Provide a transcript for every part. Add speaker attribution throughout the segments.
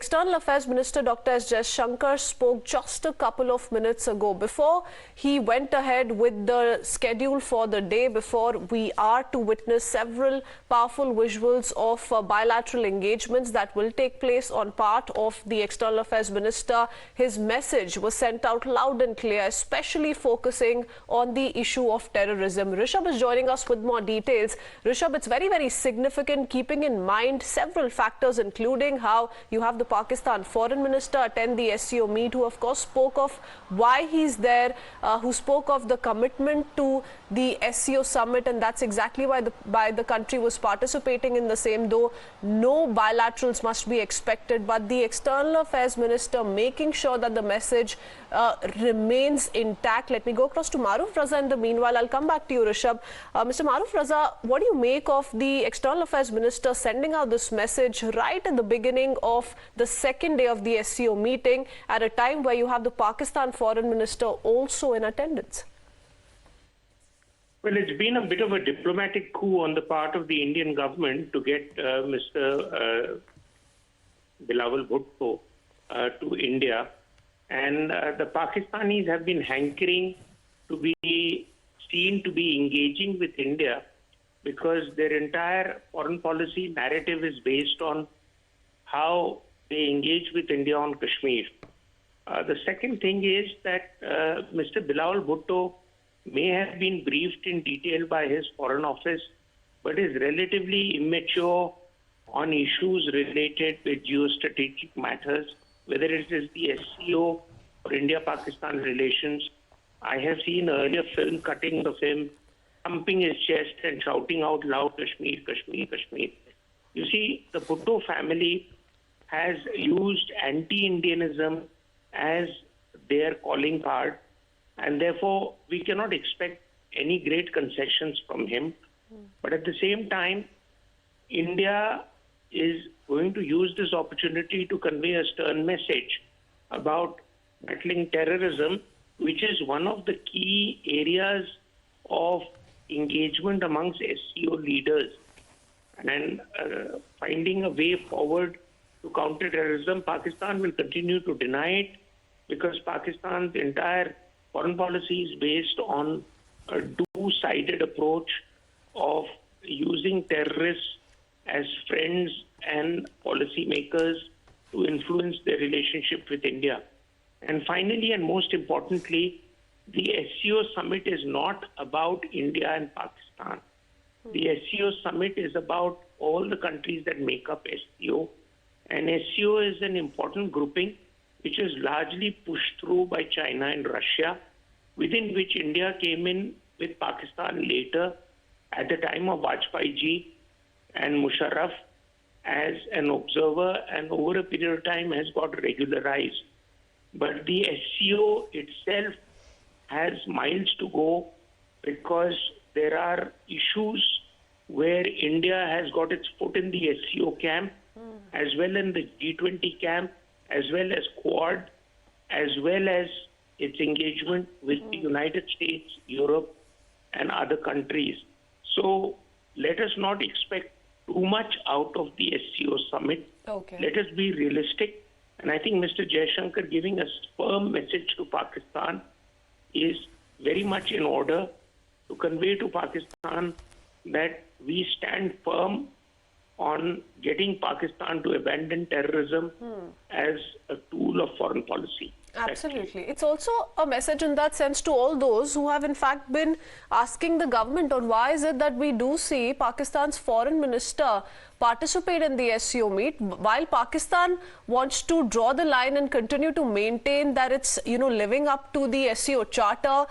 Speaker 1: External Affairs Minister Dr. S. Jaishankar spoke just a couple of minutes ago. Before he went ahead with the schedule for the day, before we are to witness several powerful visuals of bilateral engagements that will take place on part of the External Affairs Minister, his message was sent out loud and clear, especially focusing on the issue of terrorism. Rishabh is joining us with more details. Rishabh, it's very, very significant, keeping in mind several factors, including how you have the Pakistan Foreign Minister attend the SCO meet, who of course spoke of why he's there, who spoke of the commitment to the SCO summit, and that's exactly why the country was participating in the same, though no bilaterals must be expected. But the External Affairs Minister making sure that the message remains intact. Let me go across to Maruf Raza in the meanwhile. I'll come back to you, Rishabh. Mr. Maruf Raza, what do you make of the External Affairs Minister sending out this message right at the beginning of the second day of the SCO meeting, at a time where you have the Pakistan Foreign Minister also in attendance?
Speaker 2: Well, it's been a bit of a diplomatic coup on the part of the Indian government to get Mr. Bilawal Bhutto to India. And the Pakistanis have been hankering to be seen to be engaging with India, because their entire foreign policy narrative is based on how they engage with India on Kashmir. The second thing is that Mr. Bilawal Bhutto may have been briefed in detail by his Foreign Office, but is relatively immature on issues related with geostrategic matters, whether it is the SCO or India-Pakistan relations. I have seen earlier film cuttings of him thumping his chest and shouting out loud, Kashmir, Kashmir, Kashmir. You see, the Bhutto family has used anti-Indianism as their calling card, and therefore we cannot expect any great concessions from him. But at the same time, India is going to use this opportunity to convey a stern message about battling terrorism, which is one of the key areas of engagement amongst SCO leaders. And finding a way forward to counter terrorism, Pakistan will continue to deny it, because Pakistan's entire foreign policy is based on a two-sided approach of using terrorists as friends and policymakers to influence their relationship with India. And finally, and most importantly, the SCO summit is not about India and Pakistan. The SCO summit is about all the countries that make up SCO. And SCO is an important grouping which is largely pushed through by China and Russia, within which India came in with Pakistan later at the time of Vajpayee ji and Musharraf as an observer, and over a period of time has got regularized. But the SCO itself has miles to go, because there are issues where India has got its foot in the SCO camp, as well in the G20 camp, as well as Quad, as well as its engagement with the United States, Europe, and other countries. So let us not expect too much out of the SCO summit.
Speaker 1: Okay.
Speaker 2: Let us be realistic. And I think Mr. Jaishankar giving a firm message to Pakistan is very much in order to convey to Pakistan that we stand firm on getting Pakistan to abandon terrorism as a tool of foreign policy.
Speaker 1: Absolutely. It's also a message in that sense to all those who have in fact been asking the government on why is it that we do see Pakistan's foreign minister participate in the SCO meet, while Pakistan wants to draw the line and continue to maintain that it's, living up to the SCO charter.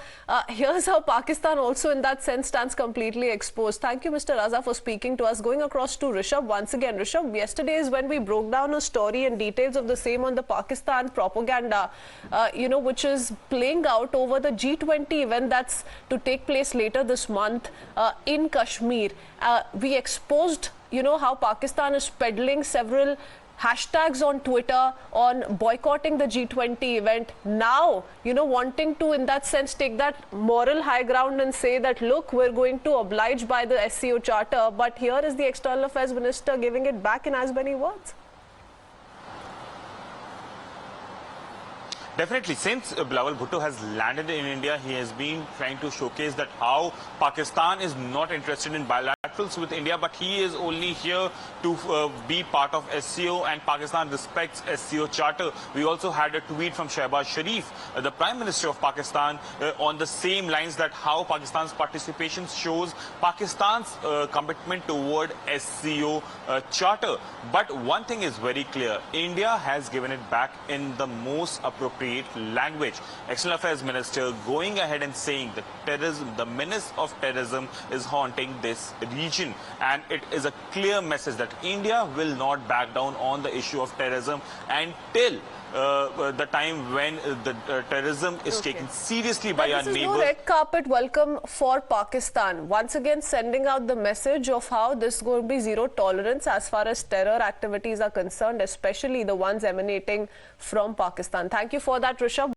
Speaker 1: Here's how Pakistan also in that sense stands completely exposed. Thank you, Mr. Raza, for speaking to us. Going across to Rishabh once again. Rishabh, yesterday is when we broke down a story and details of the same on the Pakistan propaganda, which is playing out over the G20 event that's to take place later this month in Kashmir. We exposed how Pakistan is peddling several hashtags on Twitter on boycotting the G20 event. Now, wanting to, in that sense, take that moral high ground and say that, look, we're going to oblige by the SCO charter. But here is the External Affairs Minister giving it back in as many words.
Speaker 3: Definitely. Since Bilawal Bhutto has landed in India, he has been trying to showcase that how Pakistan is not interested in bilaterals with India, but he is only here to be part of SCO, and Pakistan respects SCO Charter. We also had a tweet from Shehbaz Sharif, the Prime Minister of Pakistan, on the same lines that how Pakistan's participation shows Pakistan's commitment toward SCO Charter. But one thing is very clear, India has given it back in the most appropriate language. External Affairs Minister going ahead and saying that terrorism, the menace of terrorism is haunting this region, and it is a clear message that India will not back down on the issue of terrorism until the time when the terrorism is taken seriously by our neighbors.
Speaker 1: This is no red carpet welcome for Pakistan. Once again, sending out the message of how this is going to be zero tolerance as far as terror activities are concerned, especially the ones emanating from Pakistan. Thank you for that, Rishabh.